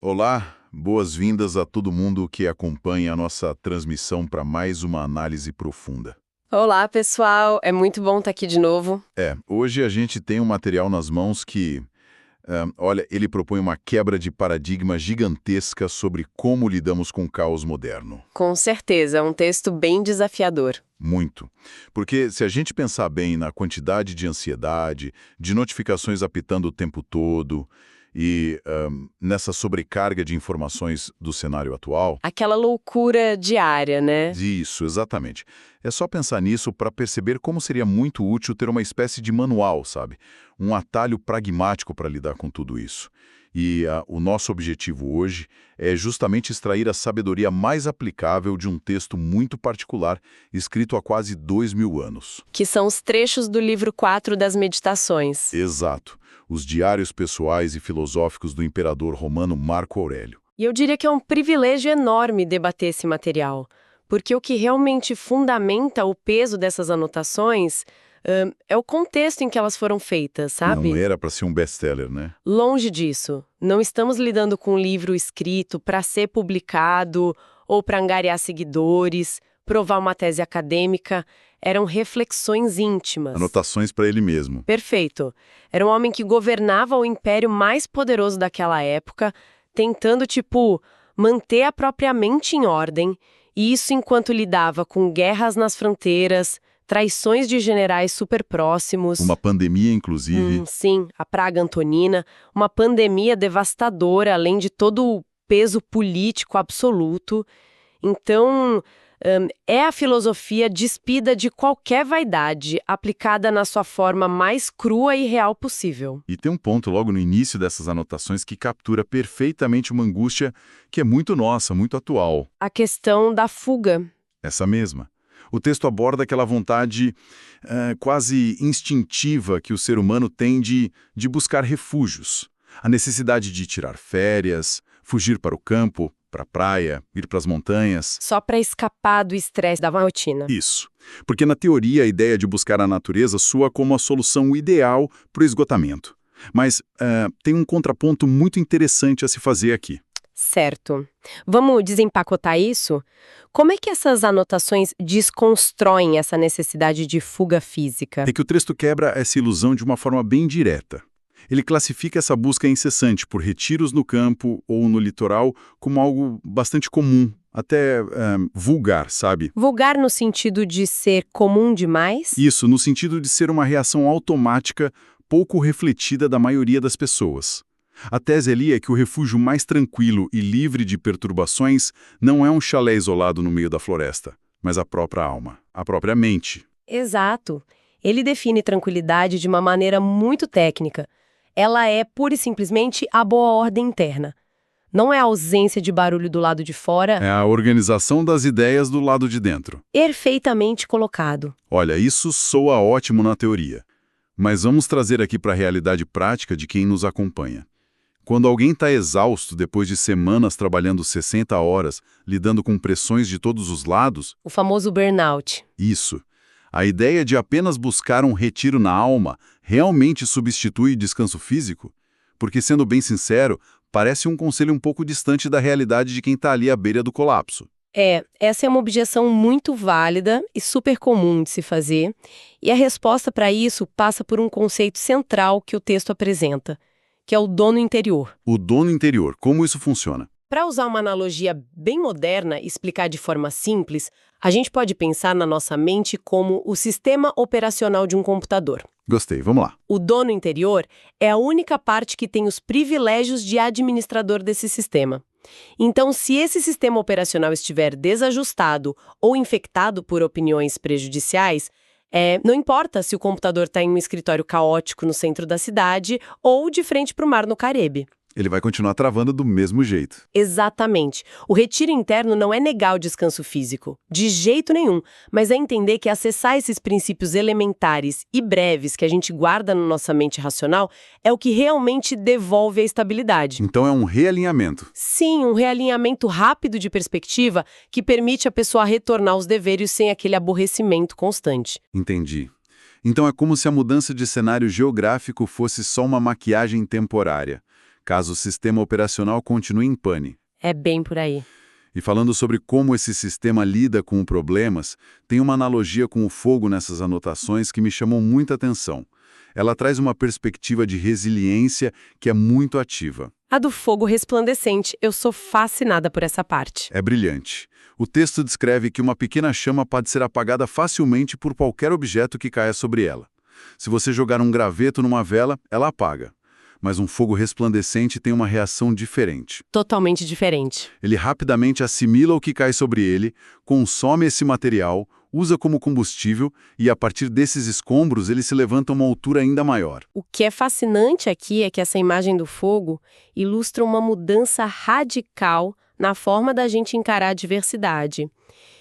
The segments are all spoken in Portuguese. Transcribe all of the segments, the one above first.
Olá, boas-vindas a todo mundo que acompanha a nossa transmissão para mais uma análise profunda. Olá, pessoal! É muito bom estar aqui de novo. Hoje a gente tem um material nas mãos que, olha, ele propõe uma quebra de paradigma gigantesca sobre como lidamos com o caos moderno. Com certeza, é um texto bem desafiador. Muito. Porque se a gente pensar bem na quantidade de ansiedade, de notificações apitando o tempo todo e nessa sobrecarga de informações do cenário atual. Aquela loucura diária, né? Isso, exatamente. É só pensar nisso para perceber como seria muito útil ter uma espécie de manual, sabe? Um atalho pragmático para lidar com tudo isso. E o nosso objetivo hoje é justamente extrair a sabedoria mais aplicável de um texto muito particular, escrito há quase 2000 anos. Que são os trechos do livro 4 das Meditações. Exato. Os diários pessoais e filosóficos do imperador romano Marco Aurélio. E eu diria que é um privilégio enorme debater esse material, porque o que realmente fundamenta o peso dessas anotações é o contexto em que elas foram feitas, sabe? Não era para ser um best-seller, né? Longe disso. Não estamos lidando com um livro escrito para ser publicado ou para angariar seguidores, provar uma tese acadêmica. Eram reflexões íntimas. Anotações para ele mesmo. Perfeito. Era um homem que governava o império mais poderoso daquela época, tentando, manter a própria mente em ordem, e isso enquanto lidava com guerras nas fronteiras, traições de generais super próximos. Uma pandemia, inclusive. Sim, a praga antonina, uma pandemia devastadora, além de todo o peso político absoluto. Então, é a filosofia despida de qualquer vaidade, aplicada na sua forma mais crua e real possível. E tem um ponto logo no início dessas anotações que captura perfeitamente uma angústia que é muito nossa, muito atual. A questão da fuga. Essa mesma. O texto aborda aquela vontade quase instintiva que o ser humano tem de buscar refúgios. A necessidade de tirar férias, fugir para o campo, para a praia, ir para as montanhas. Só para escapar do estresse da rotina. Isso. Porque na teoria a ideia de buscar a natureza soa como a solução ideal para o esgotamento. Mas tem um contraponto muito interessante a se fazer aqui. Certo. Vamos desempacotar isso? Como é que essas anotações desconstroem essa necessidade de fuga física? É que o texto quebra essa ilusão de uma forma bem direta. Ele classifica essa busca incessante por retiros no campo ou no litoral como algo bastante comum, até vulgar, sabe? Vulgar no sentido de ser comum demais? Isso, no sentido de ser uma reação automática, pouco refletida da maioria das pessoas. A tese ali é que o refúgio mais tranquilo e livre de perturbações não é um chalé isolado no meio da floresta, mas a própria alma, a própria mente. Exato. Ele define tranquilidade de uma maneira muito técnica. Ela é, pura e simplesmente, a boa ordem interna. Não é a ausência de barulho do lado de fora. É a organização das ideias do lado de dentro. Perfeitamente colocado. Olha, isso soa ótimo na teoria. Mas vamos trazer aqui para a realidade prática de quem nos acompanha. Quando alguém está exausto depois de semanas trabalhando 60 horas, lidando com pressões de todos os lados... O famoso burnout. Isso. A ideia de apenas buscar um retiro na alma realmente substitui descanso físico? Porque, sendo bem sincero, parece um conselho um pouco distante da realidade de quem está ali à beira do colapso. Essa é uma objeção muito válida e super comum de se fazer, e a resposta para isso passa por um conceito central que o texto apresenta, que é o dono interior. O dono interior, como isso funciona? Para usar uma analogia bem moderna e explicar de forma simples, a gente pode pensar na nossa mente como o sistema operacional de um computador. Gostei, vamos lá. O dono interior é a única parte que tem os privilégios de administrador desse sistema. Então, se esse sistema operacional estiver desajustado ou infectado por opiniões prejudiciais, não importa se o computador está em um escritório caótico no centro da cidade ou de frente para o mar no Caribe. Ele vai continuar travando do mesmo jeito. Exatamente. O retiro interno não é negar o descanso físico, de jeito nenhum, mas é entender que acessar esses princípios elementares e breves que a gente guarda na nossa mente racional é o que realmente devolve a estabilidade. Então é um realinhamento. Sim, um realinhamento rápido de perspectiva que permite a pessoa retornar aos deveres sem aquele aborrecimento constante. Entendi. Então é como se a mudança de cenário geográfico fosse só uma maquiagem temporária. caso o sistema operacional continue em pane. É bem por aí. E falando sobre como esse sistema lida com problemas, tem uma analogia com o fogo nessas anotações que me chamou muita atenção. Ela traz uma perspectiva de resiliência que é muito ativa. A do fogo resplandecente, eu sou fascinada por essa parte. É brilhante. O texto descreve que uma pequena chama pode ser apagada facilmente por qualquer objeto que caia sobre ela. Se você jogar um graveto numa vela, ela apaga. Mas um fogo resplandecente tem uma reação diferente. Totalmente diferente. Ele rapidamente assimila o que cai sobre ele, consome esse material, usa como combustível e, a partir desses escombros, ele se levanta a uma altura ainda maior. O que é fascinante aqui é que essa imagem do fogo ilustra uma mudança radical na forma da gente encarar a diversidade.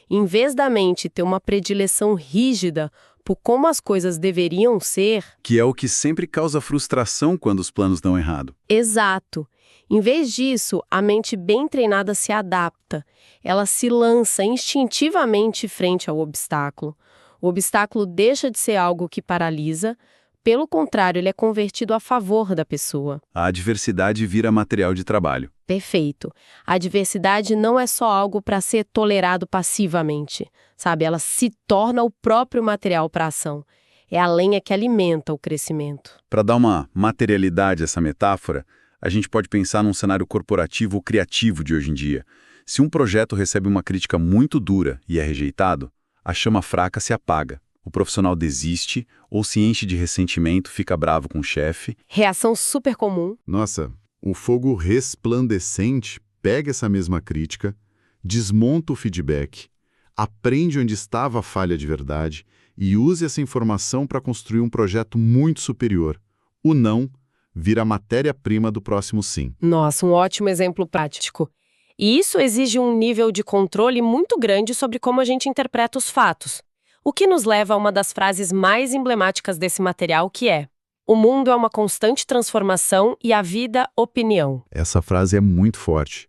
Em vez da mente ter uma predileção rígida por como as coisas deveriam ser... Que é o que sempre causa frustração quando os planos dão errado. Exato. Em vez disso, a mente bem treinada se adapta. Ela se lança instintivamente frente ao obstáculo. O obstáculo deixa de ser algo que paralisa. Pelo contrário, ele é convertido a favor da pessoa. A adversidade vira material de trabalho. Perfeito. A adversidade não é só algo para ser tolerado passivamente, sabe? Ela se torna o próprio material para a ação. É a lenha que alimenta o crescimento. Para dar uma materialidade a essa metáfora, a gente pode pensar num cenário corporativo ou criativo de hoje em dia. Se um projeto recebe uma crítica muito dura e é rejeitado, a chama fraca se apaga. O profissional desiste ou se enche de ressentimento, fica bravo com o chefe. Reação super comum. Nossa, o fogo resplandecente pega essa mesma crítica, desmonta o feedback, aprende onde estava a falha de verdade e usa essa informação para construir um projeto muito superior. O não vira a matéria-prima do próximo sim. Nossa, um ótimo exemplo prático. E isso exige um nível de controle muito grande sobre como a gente interpreta os fatos. O que nos leva a uma das frases mais emblemáticas desse material, que é: o mundo é uma constante transformação e a vida, opinião. Essa frase é muito forte.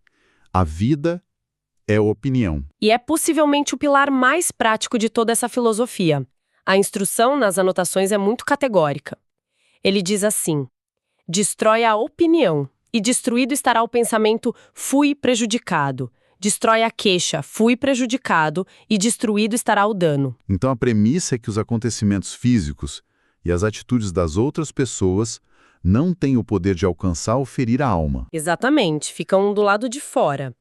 A vida é opinião. E é possivelmente o pilar mais prático de toda essa filosofia. A instrução nas anotações é muito categórica. Ele diz assim: destrói a opinião, e destruído estará o pensamento fui prejudicado. Destrói a queixa, fui prejudicado, e destruído estará o dano. Então a premissa é que os acontecimentos físicos e as atitudes das outras pessoas não têm o poder de alcançar ou ferir a alma. Exatamente, ficam do lado de fora.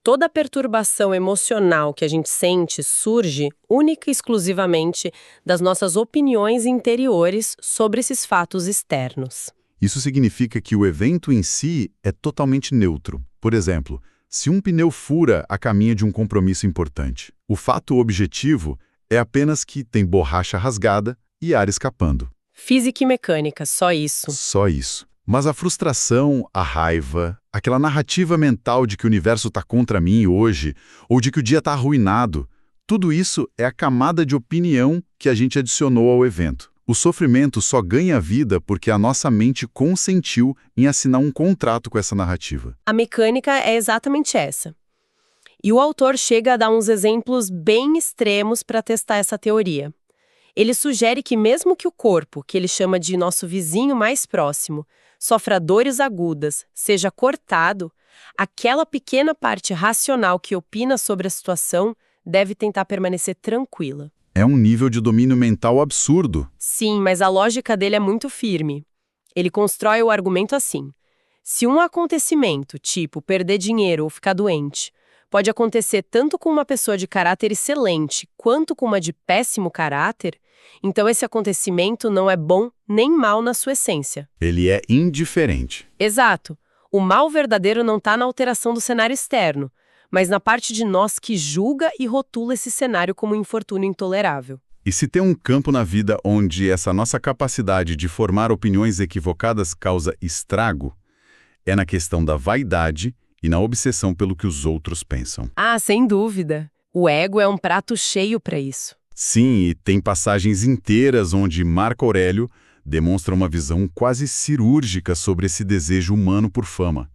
Toda a perturbação emocional que a gente sente surge única e exclusivamente das nossas opiniões interiores sobre esses fatos externos. Isso significa que o evento em si é totalmente neutro. Por exemplo, se um pneu fura a caminho de um compromisso importante, o fato objetivo é apenas que tem borracha rasgada e ar escapando. Física e mecânica, só isso. Só isso. Mas a frustração, a raiva, aquela narrativa mental de que o universo está contra mim hoje, ou de que o dia está arruinado, tudo isso é a camada de opinião que a gente adicionou ao evento. O sofrimento só ganha vida porque a nossa mente consentiu em assinar um contrato com essa narrativa. A mecânica é exatamente essa. E o autor chega a dar uns exemplos bem extremos para testar essa teoria. Ele sugere que mesmo que o corpo, que ele chama de nosso vizinho mais próximo, sofra dores agudas, seja cortado, aquela pequena parte racional que opina sobre a situação deve tentar permanecer tranquila. É um nível de domínio mental absurdo. Sim, mas a lógica dele é muito firme. Ele constrói o argumento assim: se um acontecimento, tipo perder dinheiro ou ficar doente, pode acontecer tanto com uma pessoa de caráter excelente quanto com uma de péssimo caráter, então esse acontecimento não é bom nem mal na sua essência. Ele é indiferente. Exato. O mal verdadeiro não está na alteração do cenário externo, mas na parte de nós que julga e rotula esse cenário como um infortúnio intolerável. E se tem um campo na vida onde essa nossa capacidade de formar opiniões equivocadas causa estrago, é na questão da vaidade e na obsessão pelo que os outros pensam. Ah, sem dúvida. O ego é um prato cheio para isso. Sim, e tem passagens inteiras onde Marco Aurélio demonstra uma visão quase cirúrgica sobre esse desejo humano por fama.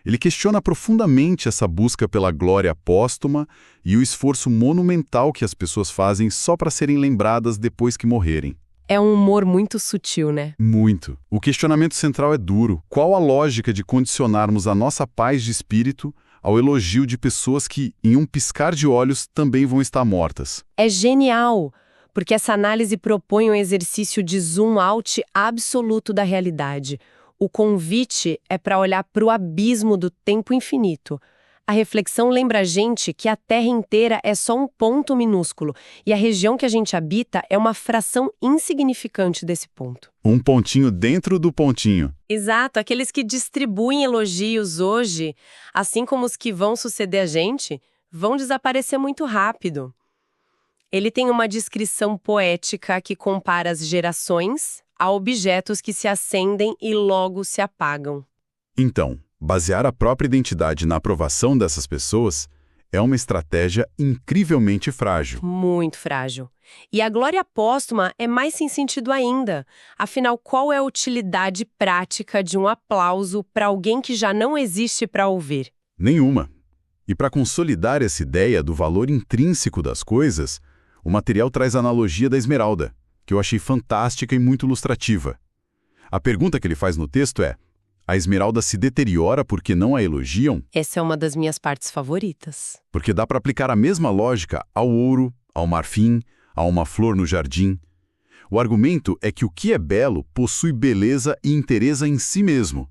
Ele questiona profundamente essa busca pela glória póstuma e o esforço monumental que as pessoas fazem só para serem lembradas depois que morrerem. É um humor muito sutil, né? Muito. O questionamento central é duro. Qual a lógica de condicionarmos a nossa paz de espírito ao elogio de pessoas que, em um piscar de olhos, também vão estar mortas? É genial, porque essa análise propõe um exercício de zoom out absoluto da realidade. O convite é para olhar para o abismo do tempo infinito. A reflexão lembra a gente que a Terra inteira é só um ponto minúsculo e a região que a gente habita é uma fração insignificante desse ponto. Um pontinho dentro do pontinho. Exato, aqueles que distribuem elogios hoje, assim como os que vão suceder a gente, vão desaparecer muito rápido. Ele tem uma descrição poética que compara as gerações a objetos que se acendem e logo se apagam. Então, basear a própria identidade na aprovação dessas pessoas é uma estratégia incrivelmente frágil. Muito frágil. E a glória póstuma é mais sem sentido ainda. Afinal, qual é a utilidade prática de um aplauso para alguém que já não existe para ouvir? Nenhuma. E para consolidar essa ideia do valor intrínseco das coisas, o material traz a analogia da esmeralda, que eu achei fantástica e muito ilustrativa. A pergunta que ele faz no texto é: a esmeralda se deteriora porque não a elogiam? Essa é uma das minhas partes favoritas. Porque dá para aplicar a mesma lógica ao ouro, ao marfim, a uma flor no jardim. O argumento é que o que é belo possui beleza e inteireza em si mesmo.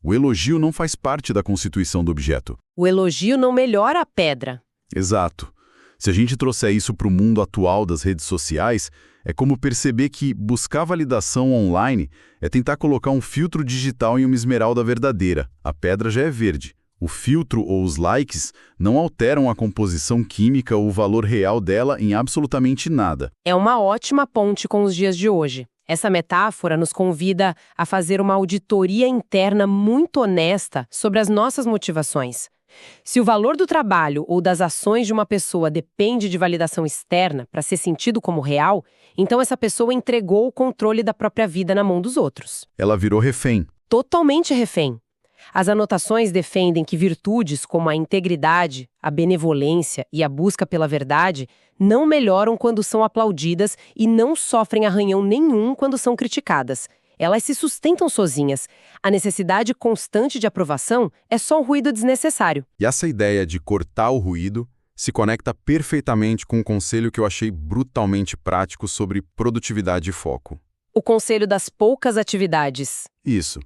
O elogio não faz parte da constituição do objeto. O elogio não melhora a pedra. Exato. Se a gente trouxer isso para o mundo atual das redes sociais, é como perceber que buscar validação online é tentar colocar um filtro digital em uma esmeralda verdadeira. A pedra já é verde. O filtro ou os likes não alteram a composição química ou o valor real dela em absolutamente nada. É uma ótima ponte com os dias de hoje. Essa metáfora nos convida a fazer uma auditoria interna muito honesta sobre as nossas motivações. Se o valor do trabalho ou das ações de uma pessoa depende de validação externa para ser sentido como real, então essa pessoa entregou o controle da própria vida na mão dos outros. Ela virou refém. Totalmente refém. As anotações defendem que virtudes como a integridade, a benevolência e a busca pela verdade não melhoram quando são aplaudidas e não sofrem arranhão nenhum quando são criticadas. Elas se sustentam sozinhas. A necessidade constante de aprovação é só um ruído desnecessário. E essa ideia de cortar o ruído se conecta perfeitamente com um conselho que eu achei brutalmente prático sobre produtividade e foco. O conselho das poucas atividades. Isso.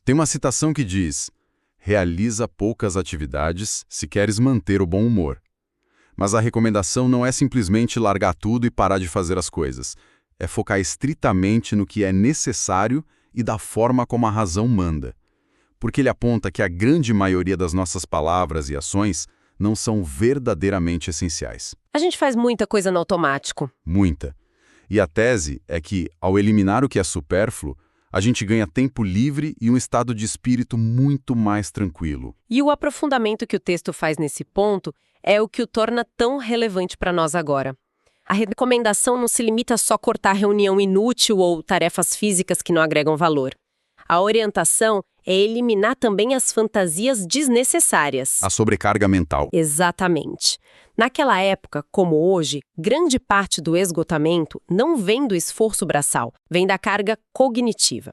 Tem uma citação que diz: realiza poucas atividades se queres manter o bom humor. Mas a recomendação não é simplesmente largar tudo e parar de fazer as coisas. É focar estritamente no que é necessário e da forma como a razão manda. Porque ele aponta que a grande maioria das nossas palavras e ações não são verdadeiramente essenciais. A gente faz muita coisa no automático. Muita. E a tese é que, ao eliminar o que é supérfluo, a gente ganha tempo livre e um estado de espírito muito mais tranquilo. E o aprofundamento que o texto faz nesse ponto é o que o torna tão relevante para nós agora. A recomendação não se limita a só cortar reunião inútil ou tarefas físicas que não agregam valor. A orientação é eliminar também as fantasias desnecessárias. A sobrecarga mental. Exatamente. Naquela época, como hoje, grande parte do esgotamento não vem do esforço braçal, vem da carga cognitiva.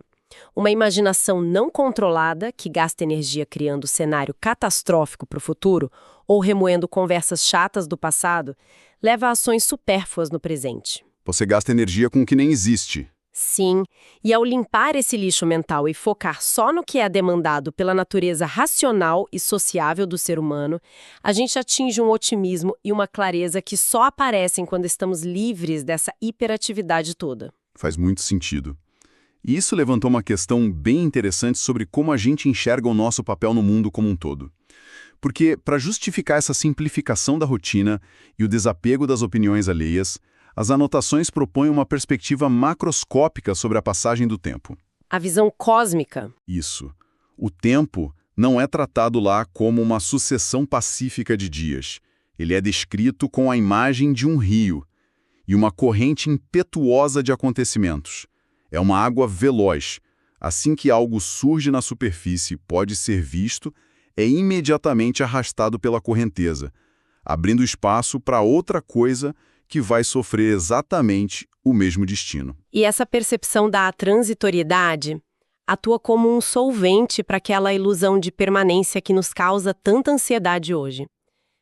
Uma imaginação não controlada, que gasta energia criando cenário catastrófico para o futuro ou remoendo conversas chatas do passado, leva a ações supérfluas no presente. Você gasta energia com o que nem existe. Sim, e ao limpar esse lixo mental e focar só no que é demandado pela natureza racional e sociável do ser humano, a gente atinge um otimismo e uma clareza que só aparecem quando estamos livres dessa hiperatividade toda. Faz muito sentido. E isso levantou uma questão bem interessante sobre como a gente enxerga o nosso papel no mundo como um todo. Porque, para justificar essa simplificação da rotina e o desapego das opiniões alheias, as anotações propõem uma perspectiva macroscópica sobre a passagem do tempo. A visão cósmica. Isso. O tempo não é tratado lá como uma sucessão pacífica de dias. Ele é descrito com a imagem de um rio e uma corrente impetuosa de acontecimentos. É uma água veloz. Assim que algo surge na superfície e pode ser visto, é imediatamente arrastado pela correnteza, abrindo espaço para outra coisa que vai sofrer exatamente o mesmo destino. E essa percepção da transitoriedade atua como um solvente para aquela ilusão de permanência que nos causa tanta ansiedade hoje.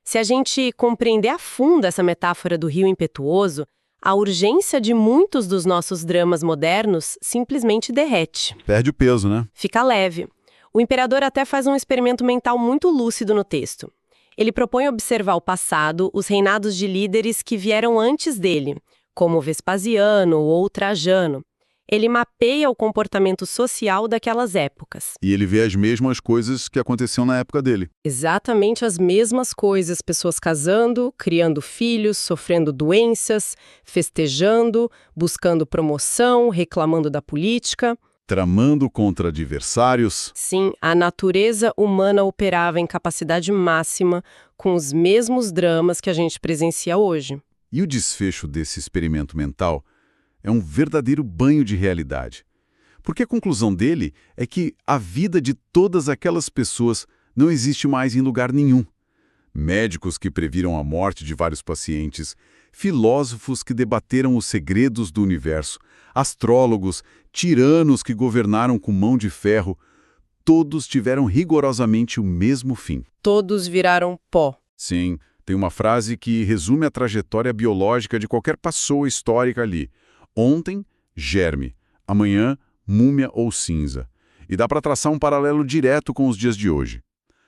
Se a gente compreender a fundo essa metáfora do rio impetuoso, a urgência de muitos dos nossos dramas modernos simplesmente derrete. Perde o peso, né? Fica leve. O imperador até faz um experimento mental muito lúcido no texto. Ele propõe observar o passado, os reinados de líderes que vieram antes dele, como Vespasiano ou Trajano. Ele mapeia o comportamento social daquelas épocas. E ele vê as mesmas coisas que aconteciam na época dele. Exatamente as mesmas coisas, pessoas casando, criando filhos, sofrendo doenças, festejando, buscando promoção, reclamando da política. Tramando contra adversários. Sim, a natureza humana operava em capacidade máxima com os mesmos dramas que a gente presencia hoje. E o desfecho desse experimento mental é um verdadeiro banho de realidade. Porque a conclusão dele é que a vida de todas aquelas pessoas não existe mais em lugar nenhum. Médicos que previram a morte de vários pacientes, filósofos que debateram os segredos do universo, astrólogos, tiranos que governaram com mão de ferro, todos tiveram rigorosamente o mesmo fim. Todos viraram pó. Sim, tem uma frase que resume a trajetória biológica de qualquer pessoa histórica ali. Ontem, germe. Amanhã, múmia ou cinza. E dá para traçar um paralelo direto com os dias de hoje.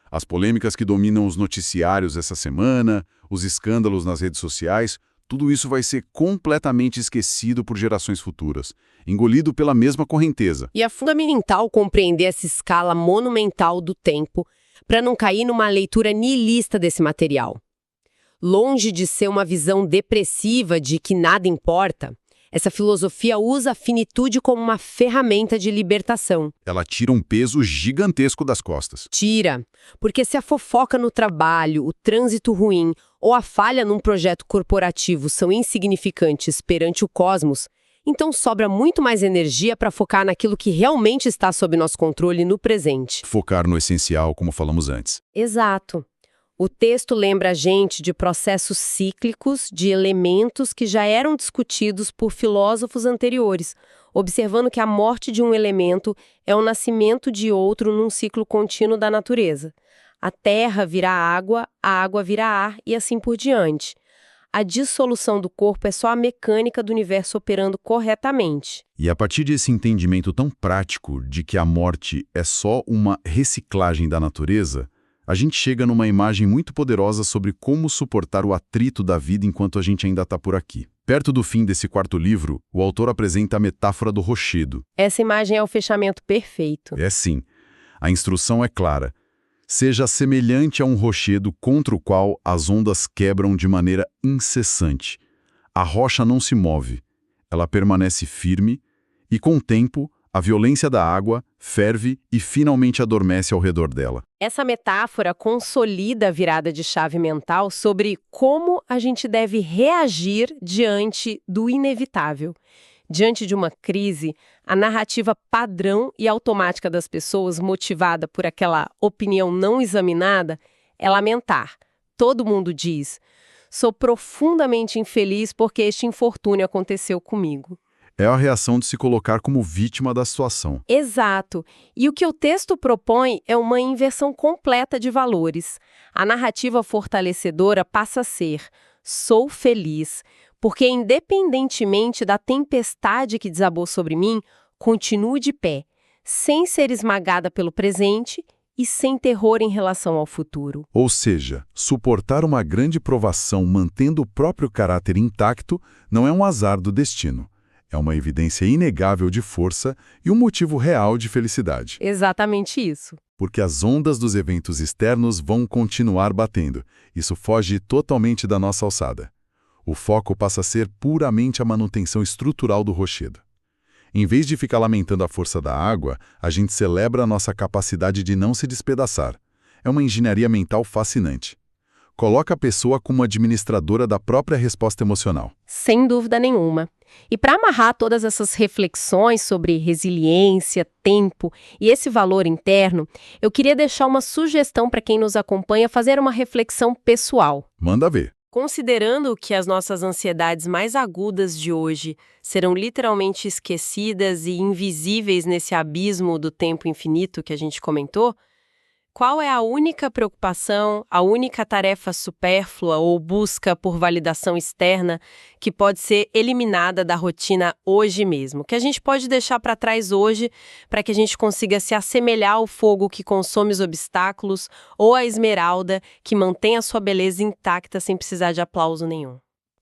As polêmicas que dominam os noticiários essa semana, os escândalos nas redes sociais, tudo isso vai ser completamente esquecido por gerações futuras, engolido pela mesma correnteza. E é fundamental compreender essa escala monumental do tempo para não cair numa leitura nihilista desse material. Longe de ser uma visão depressiva de que nada importa, essa filosofia usa a finitude como uma ferramenta de libertação. Ela tira um peso gigantesco das costas. Tira, porque se a fofoca no trabalho, o trânsito ruim ou a falha num projeto corporativo são insignificantes perante o cosmos, então sobra muito mais energia para focar naquilo que realmente está sob nosso controle no presente. Focar no essencial, como falamos antes. Exato. O texto lembra a gente de processos cíclicos de elementos que já eram discutidos por filósofos anteriores, observando que a morte de um elemento é o nascimento de outro num ciclo contínuo da natureza. A terra vira água, a água vira ar e assim por diante. A dissolução do corpo é só a mecânica do universo operando corretamente. E a partir desse entendimento tão prático de que a morte é só uma reciclagem da natureza, a gente chega numa imagem muito poderosa sobre como suportar o atrito da vida enquanto a gente ainda está por aqui. Perto do fim desse quarto livro, o autor apresenta a metáfora do rochedo. Essa imagem é o fechamento perfeito. É sim. A instrução é clara. Seja semelhante a um rochedo contra o qual as ondas quebram de maneira incessante. A rocha não se move. Ela permanece firme e, com o tempo, a violência da água ferve e finalmente adormece ao redor dela. Essa metáfora consolida a virada de chave mental sobre como a gente deve reagir diante do inevitável. Diante de uma crise, a narrativa padrão e automática das pessoas, motivada por aquela opinião não examinada, é lamentar. Todo mundo diz: sou profundamente infeliz porque este infortúnio aconteceu comigo. É a reação de se colocar como vítima da situação. Exato. E o que o texto propõe é uma inversão completa de valores. A narrativa fortalecedora passa a ser: sou feliz, porque independentemente da tempestade que desabou sobre mim, continuo de pé, sem ser esmagada pelo presente e sem terror em relação ao futuro. Ou seja, suportar uma grande provação mantendo o próprio caráter intacto não é um azar do destino. É uma evidência inegável de força e um motivo real de felicidade. Exatamente isso. Porque as ondas dos eventos externos vão continuar batendo. Isso foge totalmente da nossa alçada. O foco passa a ser puramente a manutenção estrutural do rochedo. Em vez de ficar lamentando a força da água, a gente celebra a nossa capacidade de não se despedaçar. É uma engenharia mental fascinante. Coloca a pessoa como administradora da própria resposta emocional. Sem dúvida nenhuma. E para amarrar todas essas reflexões sobre resiliência, tempo e esse valor interno, eu queria deixar uma sugestão para quem nos acompanha fazer uma reflexão pessoal. Manda ver. considerando que as nossas ansiedades mais agudas de hoje serão literalmente esquecidas e invisíveis nesse abismo do tempo infinito que a gente comentou, qual é a única preocupação, a única tarefa supérflua ou busca por validação externa que pode ser eliminada da rotina hoje mesmo? Que a gente pode deixar para trás hoje para que a gente consiga se assemelhar ao fogo que consome os obstáculos ou à esmeralda que mantém a sua beleza intacta sem precisar de aplauso nenhum?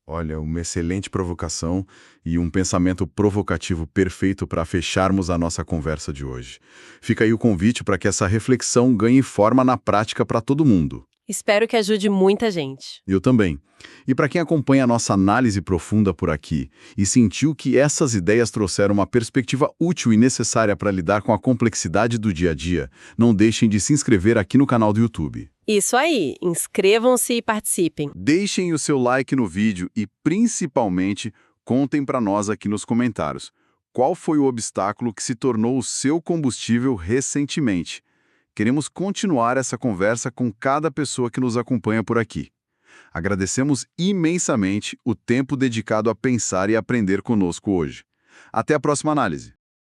Olha, uma excelente provocação e um pensamento provocativo perfeito para fecharmos a nossa conversa de hoje. Fica aí o convite para que essa reflexão ganhe forma na prática para todo mundo. Espero que ajude muita gente. Eu também. E para quem acompanha a nossa análise profunda por aqui e sentiu que essas ideias trouxeram uma perspectiva útil e necessária para lidar com a complexidade do dia a dia, não deixem de se inscrever aqui no canal do YouTube. Isso aí, inscrevam-se e participem. Deixem o seu like no vídeo e, principalmente, contem para nós aqui nos comentários qual foi o obstáculo que se tornou o seu combustível recentemente. Queremos continuar essa conversa com cada pessoa que nos acompanha por aqui. Agradecemos imensamente o tempo dedicado a pensar e aprender conosco hoje. Até a próxima análise.